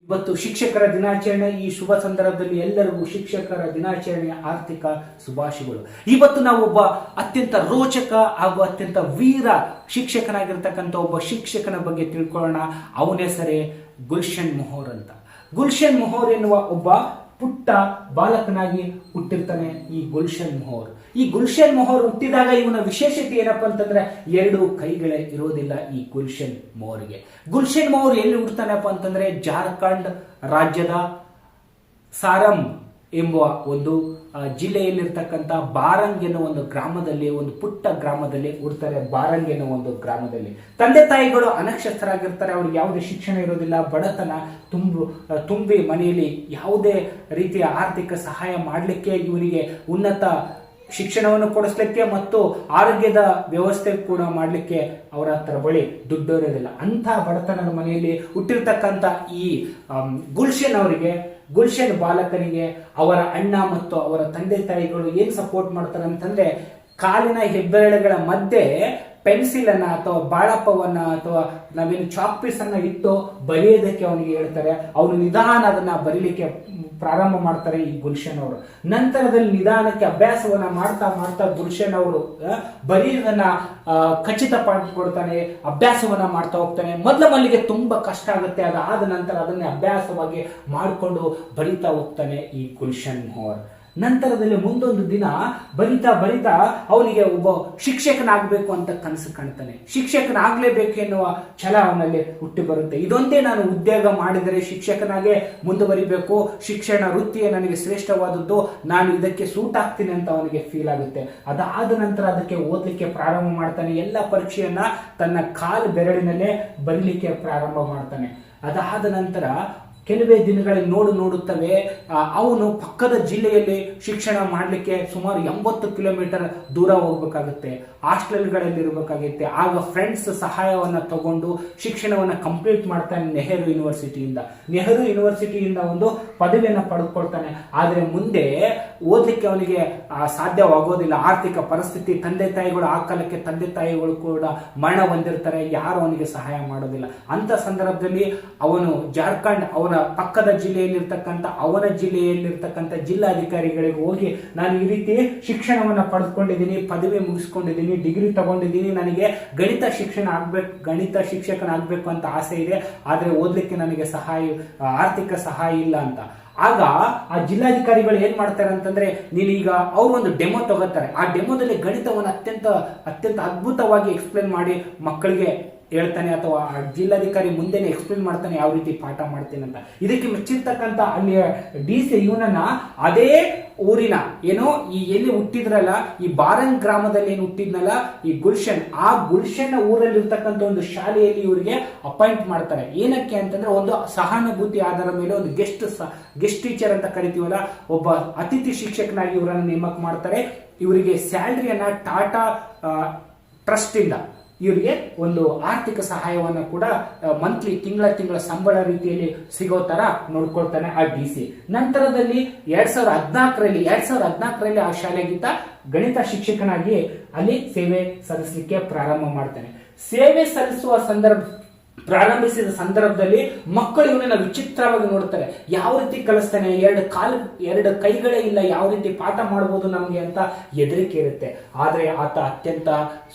ಇವತ್ತು ಶಿಕ್ಷಕರ ದಿನಾಚರಣೆ. ಈ ಶುಭ ಸಂದರ್ಭದಲ್ಲಿ ಎಲ್ಲರಿಗೂ ಶಿಕ್ಷಕರ ದಿನಾಚರಣೆಯ ಆರ್ಥಿಕ ಶುಭಾಶಯಗಳು. ಇವತ್ತು ನಾವು ಒಬ್ಬ ಅತ್ಯಂತ ರೋಚಕ ಹಾಗೂ ಅತ್ಯಂತ ವೀರ ಶಿಕ್ಷಕನಾಗಿರ್ತಕ್ಕಂಥ ಒಬ್ಬ ಶಿಕ್ಷಕನ ಬಗ್ಗೆ ತಿಳ್ಕೊಳ್ಳೋಣ. ಅವನ ಹೆಸರೇ ಗುಲ್ಶನ್ ಮೊಹರ್ ಅಂತ. ಗುಲ್ಶನ್ ಮೊಹರ್ ಎನ್ನುವ ಒಬ್ಬ ಪುಟ್ಟ ಬಾಲಕನಾಗಿ ಹುಟ್ಟಿರ್ತಾನೆ ಈ ಗುಲ್ಶನ್ ಮೊಹರ್. ಈ ಗುಲ್ಶನ್ ಮೊಹರ್ ಹುಟ್ಟಿದಾಗ ಇವನ ವಿಶೇಷತೆ ಏನಪ್ಪಾ ಅಂತಂದ್ರೆ 2 ಕೈಗಳೇ ಇರೋದಿಲ್ಲ ಈ ಗುಲ್ಶನ್ ಮೊಹರ್ಗೆ. ಗುಲ್ಶನ್ ಮೊಹರ್ ಎಲ್ಲಿ ಹುಡ್ತಾನಪ್ಪ ಅಂತಂದ್ರೆ ಜಾರ್ಖಂಡ್ ರಾಜ್ಯದ ಸಾರಂ ಎಂಬುವ ಒಂದು ಜಿಲ್ಲೆಯಲ್ಲಿರ್ತಕ್ಕಂಥ ಬಾರಂಗ್ ಎನ್ನುವ ಒಂದು ಗ್ರಾಮದಲ್ಲಿ, ಒಂದು ಪುಟ್ಟ ಗ್ರಾಮದಲ್ಲಿ ಹುಡ್ತಾರೆ. ಬಾರಂಗ್ ಎನ್ನುವ ಒಂದು ಗ್ರಾಮದಲ್ಲಿ ತಂದೆ ತಾಯಿಗಳು ಅನಕ್ಷರಸ್ಥರಾಗಿರ್ತಾರೆ. ಅವ್ರಿಗೆ ಯಾವುದೇ ಶಿಕ್ಷಣ ಇರೋದಿಲ್ಲ. ಬಡತನ ತುಂಬಿ ಮನೆಯಲ್ಲಿ ಯಾವುದೇ ರೀತಿಯ ಆರ್ಥಿಕ ಸಹಾಯ ಮಾಡಲಿಕ್ಕೆ, ಇವನಿಗೆ ಉನ್ನತ ಶಿಕ್ಷಣವನ್ನು ಕೊಡಿಸ್ಲಿಕ್ಕೆ ಮತ್ತು ಆರೋಗ್ಯದ ವ್ಯವಸ್ಥೆ ಕೂಡ ಮಾಡಲಿಕ್ಕೆ ಅವರ ಹತ್ರ ಬಳಿ ದುಡ್ಡು ಇರೋದಿಲ್ಲ. ಅಂಥ ಬಡತನದ ಮನೆಯಲ್ಲಿ ಹುಟ್ಟಿರ್ತಕ್ಕಂಥ ಈ ಗುಲ್ಶನ್ ಬಾಲಕನಿಗೆ ಅವರ ಅಣ್ಣ ಮತ್ತು ಅವರ ತಂದೆ ತಾಯಿಗಳು ಏನ್ ಸಪೋರ್ಟ್ ಮಾಡ್ತಾರೆ ಅಂತಂದ್ರೆ, ಕಾಲಿನ ಹೆಬ್ಬೆರಳುಗಳ ಮಧ್ಯೆ ಪೆನ್ಸಿಲ್ ಅನ್ನ ಅಥವಾ ಬಾಳಪ್ಪವನ್ನ ಅಥವಾ ನಾವೇನು ಚಾಕ್ ಪೀಸ್ ಅನ್ನ ಇಟ್ಟು ಬರೆಯೋದಕ್ಕೆ ಅವನಿಗೆ ಹೇಳ್ತಾರೆ. ಅವನು ನಿಧಾನ ಅದನ್ನ ಬರೀಲಿಕ್ಕೆ ಪ್ರಾರಂಭ ಮಾಡ್ತಾರೆ ಈ ಗುಲ್ಶನ್ ಅವರು. ನಂತರದಲ್ಲಿ ನಿಧಾನಕ್ಕೆ ಅಭ್ಯಾಸವನ್ನ ಮಾಡ್ತಾ ಗುಲ್ಶನ್ ಅವರು ಬರೆಯೋದನ್ನ ಖಚಿತಪಡಿಸಿಕೊಳ್ತಾನೆ, ಅಭ್ಯಾಸವನ್ನ ಮಾಡ್ತಾ ಹೋಗ್ತಾನೆ. ಮೊದಲಿಗೆ ತುಂಬಾ ಕಷ್ಟ ಆಗುತ್ತೆ. ಅದಾದ ನಂತರ ಅದನ್ನೇ ಅಭ್ಯಾಸವಾಗಿ ಮಾಡಿಕೊಂಡು ಬರಿತಾ ಹೋಗ್ತಾನೆ ಈ ಗುಲ್ಶನ್ ಮೊಹರ್. ನಂತರದಲ್ಲಿ ಮುಂದೊಂದು ದಿನ ಬರಿತಾ ಅವನಿಗೆ ಒಬ್ಬ ಶಿಕ್ಷಕನಾಗಬೇಕು ಅಂತ ಕನಸು ಕಾಣ್ತಾನೆ. ಶಿಕ್ಷಕನಾಗಲೇಬೇಕು ಎನ್ನುವ ಛಲ ಅವನಲ್ಲಿ ಹುಟ್ಟಿ ಬರುತ್ತೆ. ಇದೊಂದೇ ನಾನು ಉದ್ಯೋಗ ಮಾಡಿದರೆ ಶಿಕ್ಷಕನಾಗೆ ಮುಂದುವರಿಬೇಕು, ಶಿಕ್ಷಣ ವೃತ್ತಿಯೇ ನನಗೆ ಶ್ರೇಷ್ಠವಾದದ್ದು, ನಾನು ಇದಕ್ಕೆ ಸೂಟ್ ಆಗ್ತೀನಿ ಅಂತ ಅವನಿಗೆ ಫೀಲ್ ಆಗುತ್ತೆ. ಅದಾದ ನಂತರ ಅದಕ್ಕೆ ಓದಲಿಕ್ಕೆ ಪ್ರಾರಂಭ ಮಾಡ್ತಾನೆ. ಎಲ್ಲ ಪರೀಕ್ಷೆಯನ್ನ ತನ್ನ ಕಾಲು ಬೆರಳಿನಲ್ಲೇ ಬರೀಲಿಕ್ಕೆ ಪ್ರಾರಂಭ ಮಾಡ್ತಾನೆ. ಅದಾದ ನಂತರ ಕೆಲವೇ ದಿನಗಳಲ್ಲಿ ನೋಡುತ್ತವೆ ಅವನು ಪಕ್ಕದ ಜಿಲ್ಲೆಯಲ್ಲಿ ಶಿಕ್ಷಣ ಮಾಡಲಿಕ್ಕೆ ಸುಮಾರು 80 ಕಿಲೋಮೀಟರ್ ದೂರ ಹೋಗ್ಬೇಕಾಗುತ್ತೆ. ಹಾಸ್ಟೆಲ್ಗಳಲ್ಲಿ ಇರಬೇಕಾಗುತ್ತೆ. ಆಗ ಫ್ರೆಂಡ್ಸ್ ಸಹಾಯವನ್ನ ತಗೊಂಡು ಶಿಕ್ಷಣವನ್ನ ಕಂಪ್ಲೀಟ್ ಮಾಡ್ತಾನೆ ನೆಹರು ಯೂನಿವರ್ಸಿಟಿಯಿಂದ ಒಂದು ಪದವಿಯನ್ನು ಪಡೆದುಕೊಳ್ತಾನೆ. ಆದರೆ ಮುಂದೆ ಓದಲಿಕ್ಕೆ ಅವನಿಗೆ ಸಾಧ್ಯವಾಗೋದಿಲ್ಲ. ಆರ್ಥಿಕ ಪರಿಸ್ಥಿತಿ, ತಂದೆ ತಾಯಿಗಳು ಕೂಡ ಮರಣ ಹೊಂದಿರ್ತಾರೆ. ಯಾರು ಅವನಿಗೆ ಸಹಾಯ ಮಾಡೋದಿಲ್ಲ. ಅಂತ ಸಂದರ್ಭದಲ್ಲಿ ಅವನು ಜಾರ್ಖಂಡ್ ಅವನ ಪಕ್ಕದ ಅವನ ಜಿಲ್ಲೆಯಲ್ಲಿರ್ತಕ್ಕಂಥ ಜಿಲ್ಲಾಧಿಕಾರಿಗಳಿಗೆ ಹೋಗಿ, ನಾನು ಈ ರೀತಿ ಶಿಕ್ಷಣವನ್ನ ಪಡೆದುಕೊಂಡಿದ್ದೀನಿ, ಪದವಿ ಮುಗಿಸ್ಕೊಂಡಿದ್ದೀನಿ, ಡಿಗ್ರಿ ತಗೊಂಡಿದ್ದೀನಿ, ನನಗೆ ಗಣಿತ ಶಿಕ್ಷಕನಾಗಬೇಕು ಅಂತ ಆಸೆ ಇದೆ, ಆದ್ರೆ ಓದ್ಲಿಕ್ಕೆ ನನಗೆ ಆರ್ಥಿಕ ಸಹಾಯ ಇಲ್ಲ ಅಂತ. ಆಗ ಆ ಜಿಲ್ಲಾಧಿಕಾರಿಗಳು ಏನ್ ಮಾಡ್ತಾರೆ ಅಂತಂದ್ರೆ, ನೀನೀಗ ಅವ್ರು ಒಂದು ಡೆಮೋ ತಗೋತಾರೆ. ಆ ಡೆಮೋದಲ್ಲಿ ಗಣಿತವನ್ನು ಅತ್ಯಂತ ಅದ್ಭುತವಾಗಿ ಎಕ್ಸ್ಪ್ಲೇನ್ ಮಾಡಿ ಮಕ್ಕಳಿಗೆ ಹೇಳ್ತಾನೆ, ಅಥವಾ ಜಿಲ್ಲಾಧಿಕಾರಿ ಮುಂದೆನೆ ಎಕ್ಸ್ಪ್ಲೇನ್ ಮಾಡ್ತಾನೆ ಯಾವ ರೀತಿ ಪಾಠ ಮಾಡ್ತೇನೆ ಅಂತ. ಇದಕ್ಕೆ ಮೆಚ್ಚಿರ್ತಕ್ಕಂಥ ಅಲ್ಲಿಯ DC ಇವನನ್ನ ಅದೇ ಊರಿನ ಎಲ್ಲಿ ಹುಟ್ಟಿದ್ರಲ್ಲ, ಈ ಬಾರಂಗ್ ಗ್ರಾಮದಲ್ಲಿ ಏನು ಹುಟ್ಟಿದ್ನಲ್ಲ ಈ ಗುಲ್ಶನ್, ಆ ಗುಲ್ಶನ್ ಊರಲ್ಲಿ ಇರ್ತಕ್ಕಂಥ ಒಂದು ಶಾಲೆಯಲ್ಲಿ ಇವರಿಗೆ ಅಪಾಯಿಂಟ್ ಮಾಡ್ತಾರೆ. ಏನಕ್ಕೆ ಅಂತಂದ್ರೆ, ಒಂದು ಸಹಾನುಭೂತಿ ಆಧಾರದ ಮೇಲೆ ಒಂದು ಗೆಸ್ಟ್ ಟೀಚರ್ ಅಂತ ಕರಿತೀವಲ್ಲ, ಒಬ್ಬ ಅತಿಥಿ ಶಿಕ್ಷಕನಾಗಿ ಇವರನ್ನು ನೇಮಕ ಮಾಡ್ತಾರೆ. ಇವರಿಗೆ ಸ್ಯಾಲರಿಯನ್ನ ಟಾಟಾ ಟ್ರಸ್ಟ್ ಇಂದ ಇವರಿಗೆ ಒಂದು ಆರ್ಥಿಕ ಸಹಾಯವನ್ನು ಕೂಡ ಮಂತ್ಲಿ ತಿಂಗಳ ಸಂಬಳ ರೀತಿಯಲ್ಲಿ ಸಿಗೋ ತರ ನೋಡ್ಕೊಳ್ತಾನೆ ಆ DC. ನಂತರದಲ್ಲಿ 2014ರಲ್ಲಿ ಆ ಶಾಲೆಗಿಂತ ಗಣಿತ ಶಿಕ್ಷಕನಾಗಿ ಅಲ್ಲಿ ಸೇವೆ ಸಲ್ಲಿಸಲಿಕ್ಕೆ ಪ್ರಾರಂಭ ಮಾಡ್ತಾನೆ. ಸೇವೆ ಸಲ್ಲಿಸುವ ಪ್ರಾರಂಭಿಸಿದ ಸಂದರ್ಭದಲ್ಲಿ ಮಕ್ಕಳು ಇವನನ್ನ ವಿಚಿತ್ರವಾಗಿ ನೋಡ್ತಾರೆ. ಯಾವ ರೀತಿ ಕಲಿಸ್ತಾನೆ, 2 ಕೈಗಳೇ ಇಲ್ಲ, ಯಾವ ರೀತಿ ಪಾಠ ಮಾಡಬಹುದು ನಮಗೆ ಅಂತ ಹೆದರಿಕೆ ಇರುತ್ತೆ. ಆದ್ರೆ ಆತ ಅತ್ಯಂತ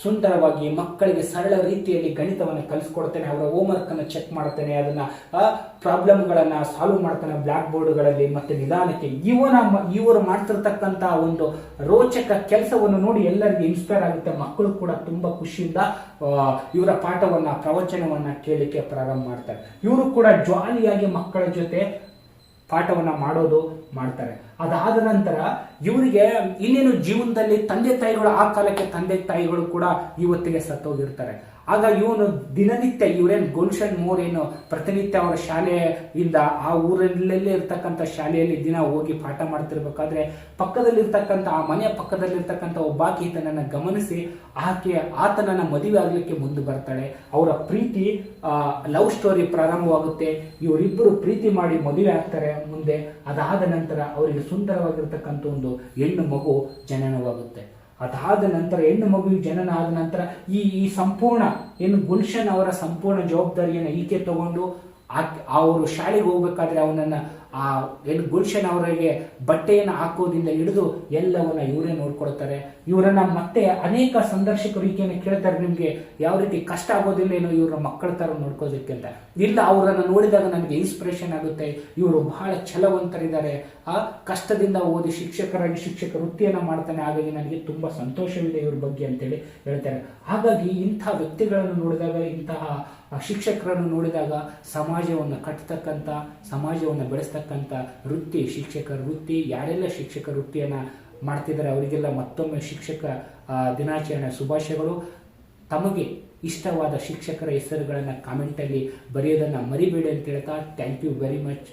ಸುಂದರವಾಗಿ ಮಕ್ಕಳಿಗೆ ಸರಳ ರೀತಿಯಲ್ಲಿ ಗಣಿತವನ್ನು ಕಲಿಸ್ಕೊಡ್ತಾನೆ. ಅವರ ಹೋಮ್ವರ್ಕ್ ಅನ್ನು ಚೆಕ್ ಮಾಡ್ತಾನೆ, ಅದನ್ನ ಪ್ರಾಬ್ಲಮ್ಗಳನ್ನ ಸಾಲ್ವ್ ಮಾಡ್ತಾನೆ ಬ್ಲಾಕ್ ಬೋರ್ಡ್ಗಳಲ್ಲಿ. ಮತ್ತೆ ನಿಧಾನಕ್ಕೆ ಇವರು ಮಾಡ್ತಿರ್ತಕ್ಕಂಥ ಒಂದು ರೋಚಕ ಕೆಲಸವನ್ನು ನೋಡಿ ಎಲ್ಲರಿಗೂ ಇನ್ಸ್ಪೈರ್ ಆಗುತ್ತೆ. ಮಕ್ಕಳು ಕೂಡ ತುಂಬಾ ಖುಷಿಯಿಂದ ಇವರ ಪ್ರವಚನವನ್ನ ಕೇಳಲಿಕ್ಕೆ ಪ್ರಾರಂಭ ಮಾಡ್ತಾರೆ. ಇವರು ಕೂಡ ಜಾಲಿಯಾಗಿ ಮಕ್ಕಳ ಜೊತೆ ಪಾಠವನ್ನ ಮಾಡ್ತಾರೆ. ಅದಾದ ನಂತರ ಇವರಿಗೆ ಇನ್ನೇನು ಜೀವನದಲ್ಲಿ ಆ ಕಾಲಕ್ಕೆ ತಂದೆ ತಾಯಿಗಳು ಕೂಡ ಇವತ್ತಿಗೆ ಸತ್ತೋಗಿರ್ತಾರೆ. ಆಗ ಇವನು ದಿನನಿತ್ಯ ಇವರೇನು ಗುಲ್ಶನ್ ಮೊಹರ್ ಏನು ಪ್ರತಿನಿತ್ಯ ಅವರ ಶಾಲೆಯಿಂದ ಆ ಊರಲ್ಲೇ ಇರ್ತಕ್ಕಂಥ ಶಾಲೆಯಲ್ಲಿ ದಿನ ಹೋಗಿ ಪಾಠ ಮಾಡ್ತಿರ್ಬೇಕಾದ್ರೆ ಆ ಮನೆಯ ಪಕ್ಕದಲ್ಲಿರ್ತಕ್ಕಂಥ ಒಬ್ಬಾಕಿ ಈತನನ್ನ ಗಮನಿಸಿ ಆತನನ್ನ ಮದುವೆ ಆಗ್ಲಿಕ್ಕೆ ಮುಂದೆ ಬರ್ತಾಳೆ. ಅವರ ಪ್ರೀತಿ ಲವ್ ಸ್ಟೋರಿ ಪ್ರಾರಂಭವಾಗುತ್ತೆ. ಇವರಿಬ್ಬರು ಪ್ರೀತಿ ಮಾಡಿ ಮದುವೆ ಆಗ್ತಾರೆ ಮುಂದೆ. ಅದಾದ ನಂತರ ಅವರಿಗೆ ಸುಂದರವಾಗಿರ್ತಕ್ಕಂಥ ಒಂದು ಹೆಣ್ಣು ಮಗು ಜನನವಾಗುತ್ತೆ. ಅದಾದ ನಂತರ ಹೆಣ್ಣು ಮಗುವಿಗೆ ಜನನ ಆದ ನಂತರ ಈ ಸಂಪೂರ್ಣ ಏನು ಗುಲ್ಶನ್ ಅವರ ಸಂಪೂರ್ಣ ಜವಾಬ್ದಾರಿಯನ್ನು ಈಕೆ ತಗೊಂಡು ಅವರು ಶಾಲೆಗೆ ಹೋಗ್ಬೇಕಾದ್ರೆ ಅವನನ್ನ ಆ ಗುಲ್ಶನ್ ಅವರಿಗೆ ಬಟ್ಟೆಯನ್ನು ಹಾಕೋದ್ರಿಂದ ಹಿಡಿದು ಎಲ್ಲವನ್ನ ಇವರೇ ನೋಡ್ಕೊಳ್ತಾರೆ. ಇವರನ್ನ ಮತ್ತೆ ಅನೇಕ ಸಂದರ್ಶಕರು ಈಗೇನೆ ಕೇಳ್ತಾರೆ, ನಿಮ್ಗೆ ಯಾವ ರೀತಿ ಕಷ್ಟ ಆಗೋದಿಲ್ಲ ಏನೋ ಇವ್ರ ಮಕ್ಕಳ ತರ ನೋಡ್ಕೋದಕ್ಕೆ ಅಂತ. ಇಲ್ಲ, ಅವರನ್ನ ನೋಡಿದಾಗ ನನಗೆ ಇನ್ಸ್ಪಿರೇಷನ್ ಆಗುತ್ತೆ, ಇವರು ಬಹಳ ಛಲವಂತರಿದ್ದಾರೆ, ಆ ಕಷ್ಟದಿಂದ ಓದಿ ಶಿಕ್ಷಕರಾಗಿ ಶಿಕ್ಷಕ ವೃತ್ತಿಯನ್ನ ಮಾಡ್ತಾನೆ, ಹಾಗಾಗಿ ನನಗೆ ತುಂಬಾ ಸಂತೋಷವಿದೆ ಇವ್ರ ಬಗ್ಗೆ ಅಂತೇಳಿ ಹೇಳ್ತಾರೆ. ಹಾಗಾಗಿ ಇಂತಹ ವ್ಯಕ್ತಿಗಳನ್ನು ನೋಡಿದಾಗ, ಇಂತಹ ಶಿಕ್ಷಕರನ್ನು ನೋಡಿದಾಗ ಸಮಾಜವನ್ನು ಕಟ್ಟತಕ್ಕಂಥ, ಸಮಾಜವನ್ನು ಬೆಳೆಸ್ತಕ್ಕಂಥ ವೃತ್ತಿ ಶಿಕ್ಷಕರ ವೃತ್ತಿ. ಯಾರೆಲ್ಲ ಶಿಕ್ಷಕ ವೃತ್ತಿಯನ್ನು ಮಾಡ್ತಿದ್ದಾರೆ ಅವರಿಗೆಲ್ಲ ಮತ್ತೊಮ್ಮೆ ಶಿಕ್ಷಕ ದಿನಾಚರಣೆ ಶುಭಾಶಯಗಳು. ತಮಗೆ ಇಷ್ಟವಾದ ಶಿಕ್ಷಕರ ಹೆಸರುಗಳನ್ನು ಕಾಮೆಂಟಲ್ಲಿ ಬರೆಯೋದನ್ನು ಮರಿಬೇಡಿ ಅಂತ ಹೇಳ್ತಾ, ಥ್ಯಾಂಕ್ ಯು ವೆರಿ ಮಚ್.